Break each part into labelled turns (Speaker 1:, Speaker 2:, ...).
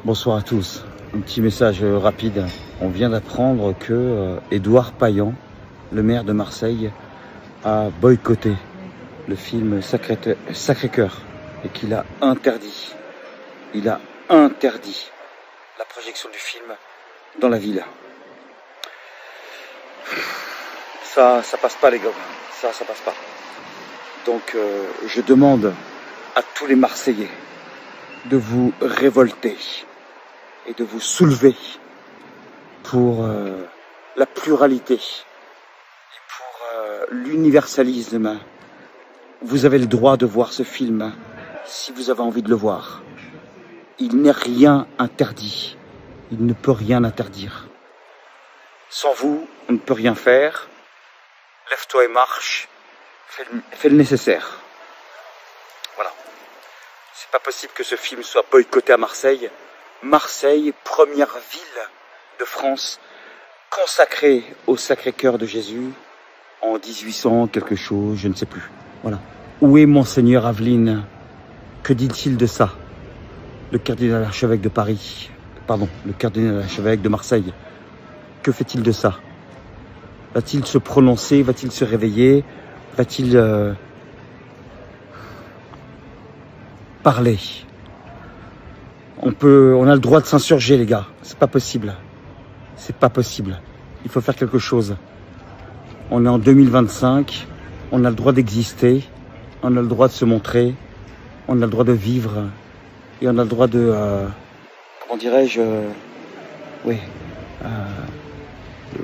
Speaker 1: Bonsoir à tous. Un petit message rapide. On vient d'apprendre que Édouard Payan, le maire de Marseille, a boycotté le film Sacré-Cœur et qu'il a interdit. Il a interdit la projection du film dans la ville. Ça passe pas les gars. Ça passe pas. Donc je demande à tous les Marseillais de vous révolter et de vous soulever pour la pluralité et pour l'universalisme. Vous avez le droit de voir ce film si vous avez envie de le voir. Il n'est rien interdit. Il ne peut rien interdire. Sans vous, on ne peut rien faire. Lève-toi et marche. Fais le nécessaire. Voilà. C'est pas possible que ce film soit boycotté à Marseille. Marseille, première ville de France consacrée au Sacré-Cœur de Jésus en 1800 quelque chose, je ne sais plus. Voilà. Où est Monseigneur Aveline? Que dit-il de ça? Le cardinal archevêque de Paris, pardon, le cardinal archevêque de Marseille. Que fait-il de ça? Va-t-il se prononcer? Va-t-il se réveiller? Va-t-il parler? On a le droit de s'insurger, les gars. C'est pas possible. C'est pas possible. Il faut faire quelque chose. On est en 2025. On a le droit d'exister. On a le droit de se montrer. On a le droit de vivre. Et on a le droit de... comment dirais-je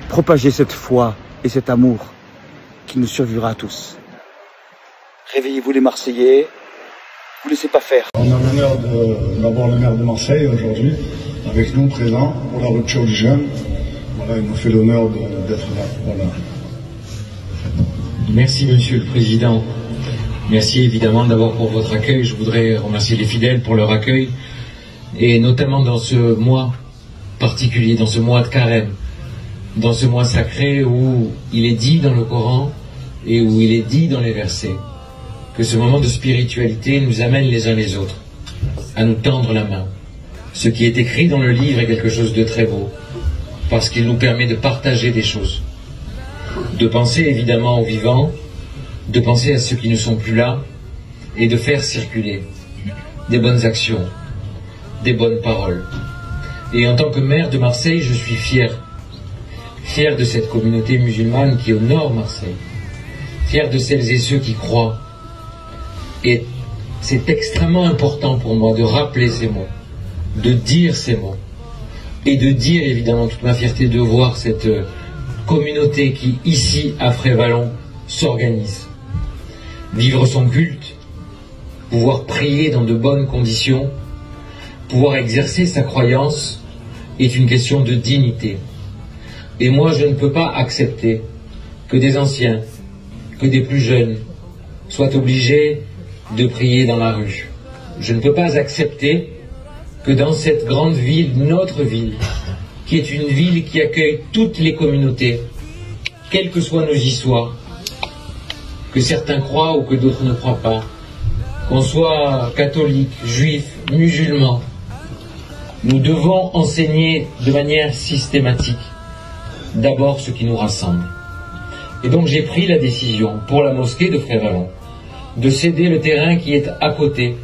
Speaker 1: propager cette foi et cet amour qui nous survivra à tous. Réveillez-vous les Marseillais. Vous laissez pas faire.
Speaker 2: On a l'honneur d'avoir le maire de Marseille aujourd'hui avec nous présent pour la rupture du jeûne. Voilà, il nous fait l'honneur d'être là. Voilà.
Speaker 3: Merci Monsieur le Président. Merci évidemment d'abord pour votre accueil. Je voudrais remercier les fidèles pour leur accueil et notamment dans ce mois particulier, dans ce mois de carême, dans ce mois sacré où il est dit dans le Coran et où il est dit dans les versets que ce moment de spiritualité nous amène les uns les autres à nous tendre la main. Ce qui est écrit dans le livre est quelque chose de très beau, parce qu'il nous permet de partager des choses, de penser évidemment aux vivants, de penser à ceux qui ne sont plus là, et de faire circuler des bonnes actions, des bonnes paroles. Et en tant que maire de Marseille, je suis fier de cette communauté musulmane qui honore Marseille, fier de celles et ceux qui croient. Et c'est extrêmement important pour moi de rappeler ces mots, de dire ces mots, et de dire évidemment toute ma fierté de voir cette communauté qui, ici, à Frévalon, s'organise. Vivre son culte, pouvoir prier dans de bonnes conditions, pouvoir exercer sa croyance, est une question de dignité. Et moi, je ne peux pas accepter que des anciens, que des plus jeunes, soient obligés de prier dans la rue. Je ne peux pas accepter que dans cette grande ville, notre ville, qui est une ville qui accueille toutes les communautés, quelles que soient nos histoires, que certains croient ou que d'autres ne croient pas, qu'on soit catholique, juif, musulman, nous devons enseigner de manière systématique d'abord ce qui nous rassemble. Et donc j'ai pris la décision pour la mosquée de Frévalon de céder le terrain qui est à côté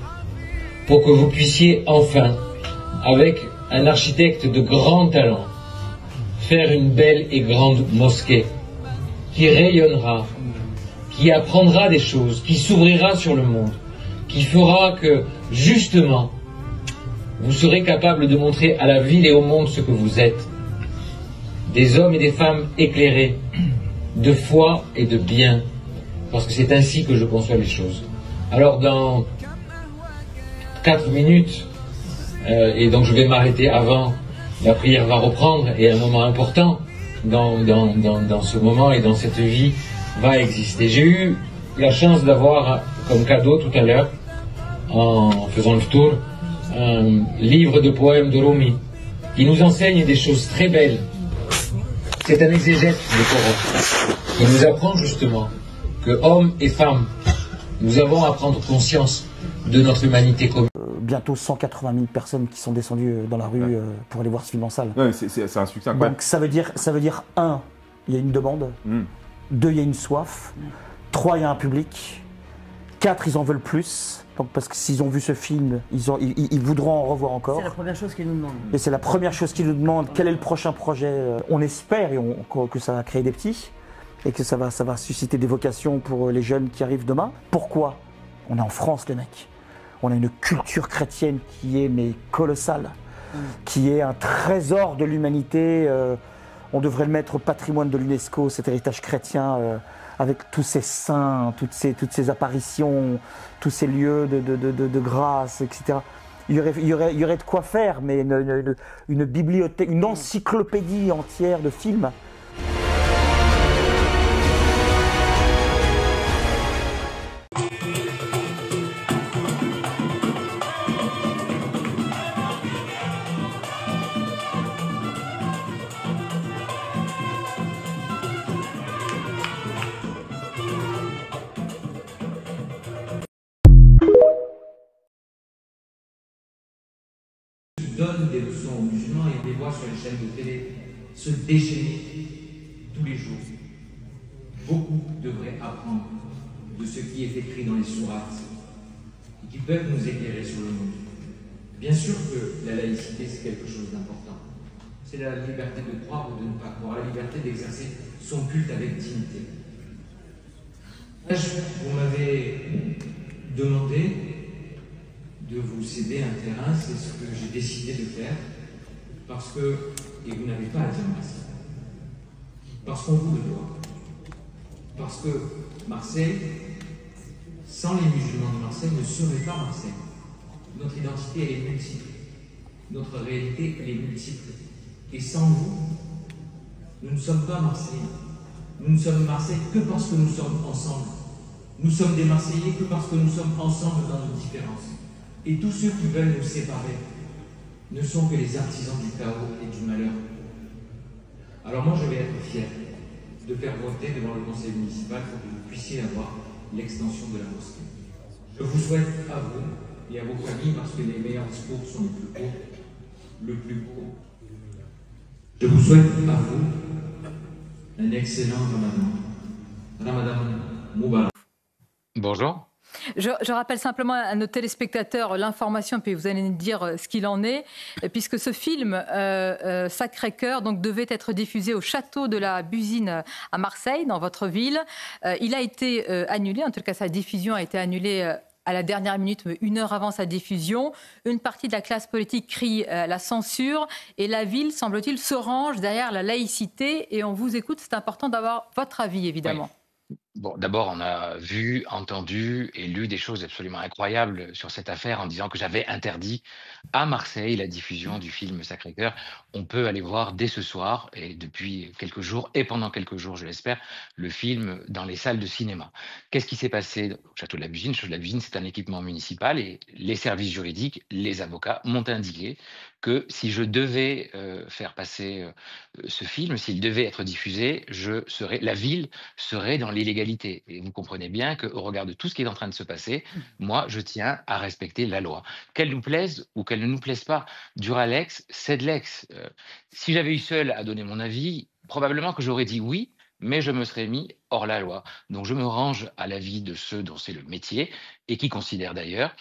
Speaker 3: pour que vous puissiez enfin, avec un architecte de grand talent, faire une belle et grande mosquée qui rayonnera, qui apprendra des choses, qui s'ouvrira sur le monde, qui fera que, justement, vous serez capable de montrer à la ville et au monde ce que vous êtes. Des hommes et des femmes éclairés, de foi et de bien, parce que c'est ainsi que je conçois les choses. Alors dans 4 minutes, et donc je vais m'arrêter avant, la prière va reprendre, et un moment important dans ce moment et dans cette vie va exister. J'ai eu la chance d'avoir comme cadeau tout à l'heure, en faisant le tour, un livre de poèmes de Rumi, qui nous enseigne des choses très belles. C'est un exégète du Coran, qui nous apprend justement que hommes et femmes, nous avons à prendre conscience de notre humanité commune.
Speaker 1: Bientôt 180 000 personnes qui sont descendues dans la rue pour aller voir ce film en salle.
Speaker 4: Ouais, c'est un succès incroyable.
Speaker 1: Donc ça veut dire, un, il y a une demande, deux, il y a une soif, trois, il y a un public, quatre, ils en veulent plus. Donc, parce que s'ils ont vu ce film, ils voudront en revoir encore.
Speaker 5: C'est la première chose qu'ils nous demandent.
Speaker 1: Et c'est la première chose qu'ils nous demandent. Quel est le prochain projet? On espère que ça va créer des petits et que ça va susciter des vocations pour les jeunes qui arrivent demain. Pourquoi? On est en France, les mecs. On a une culture chrétienne qui est colossale, qui est un trésor de l'humanité. On devrait le mettre au patrimoine de l'UNESCO, cet héritage chrétien. Avec tous ces saints, toutes ces apparitions, tous ces lieux de grâce, etc. Il y aurait de quoi faire, mais une bibliothèque, une encyclopédie entière de films.
Speaker 3: Donne des leçons aux musulmans et on les voit sur les chaînes de télé se déchaîner tous les jours. Beaucoup devraient apprendre de ce qui est écrit dans les sourates et qui peuvent nous éclairer sur le monde. Bien sûr que la laïcité, c'est quelque chose d'important. C'est la liberté de croire ou de ne pas croire, la liberté d'exercer son culte avec dignité. Vous m'avez demandé de vous céder un terrain, c'est ce que j'ai décidé de faire, parce que, et vous n'avez pas à dire merci, parce qu'on vous le doit, parce que Marseille, sans les musulmans de Marseille, ne serait pas Marseille. Notre identité, elle est multiple, notre réalité, elle est multiple, et sans vous, nous ne sommes pas Marseillais, nous ne sommes Marseille que parce que nous sommes ensemble, nous sommes des Marseillais que parce que nous sommes ensemble dans nos différences. Et tous ceux qui veulent nous séparer ne sont que les artisans du chaos et du malheur. Alors moi, je vais être fier de faire voter devant le conseil municipal pour que vous puissiez avoir l'extension de la mosquée. Je vous souhaite à vous et à vos familles, parce que les meilleurs discours sont les plus courts, le plus beau. Je vous souhaite à vous un excellent Ramadan. Ramadan Moubarak. Bonjour.
Speaker 5: Je rappelle simplement à nos téléspectateurs l'information, puis vous allez nous dire ce qu'il en est, puisque ce film Sacré-Cœur donc devait être diffusé au château de la Busine à Marseille, dans votre ville. Il a été annulé, en tout cas sa diffusion a été annulée à la dernière minute, mais 1 heure avant sa diffusion. Une partie de la classe politique crie la censure et la ville, semble-t-il, se range derrière la laïcité. Et on vous écoute, c'est important d'avoir votre avis, évidemment.
Speaker 6: Oui. Bon, d'abord, on a vu, entendu et lu des choses absolument incroyables sur cette affaire en disant que j'avais interdit à Marseille la diffusion du film Sacré-Cœur. On peut aller voir dès ce soir et depuis quelques jours et pendant quelques jours, je l'espère, le film dans les salles de cinéma. Qu'est-ce qui s'est passé au Château de la Busine? Le Château de la Busine, c'est un équipement municipal et les services juridiques, les avocats m'ont indiqué que si je devais faire passer ce film, s'il devait être diffusé, la ville serait dans l'illégalité. Et vous comprenez bien qu'au regard de tout ce qui est en train de se passer, moi, je tiens à respecter la loi. Qu'elle nous plaise ou qu'elle ne nous plaise pas, Duralex, c'est de l'ex. Si j'avais eu seul à donner mon avis, probablement que j'aurais dit oui, mais je me serais mis hors la loi. Donc je me range à l'avis de ceux dont c'est le métier et qui considèrent d'ailleurs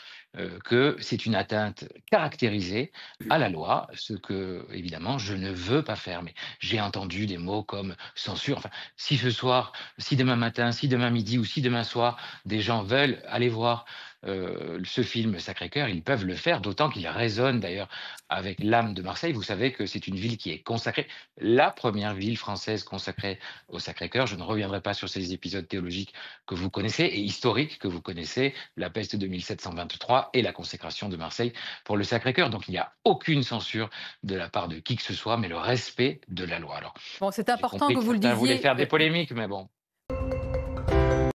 Speaker 6: que c'est une atteinte caractérisée à la loi, ce que, évidemment, je ne veux pas faire. Mais j'ai entendu des mots comme censure. Enfin, si ce soir, si demain matin, si demain midi ou si demain soir, des gens veulent aller voir ce film Sacré-Cœur, ils peuvent le faire, d'autant qu'il résonne d'ailleurs avec l'âme de Marseille. Vous savez que c'est une ville qui est consacrée, la première ville française consacrée au Sacré-Cœur. Je ne reviendrai pas sur ces épisodes théologiques que vous connaissez et historiques que vous connaissez, la peste de 1723 et la consécration de Marseille pour le Sacré-Cœur. Donc il n'y a aucune censure de la part de qui que ce soit, mais le respect de la loi. Alors,
Speaker 5: bon, c'est important que vous le disiez.
Speaker 6: Vous voulez faire des polémiques, mais bon.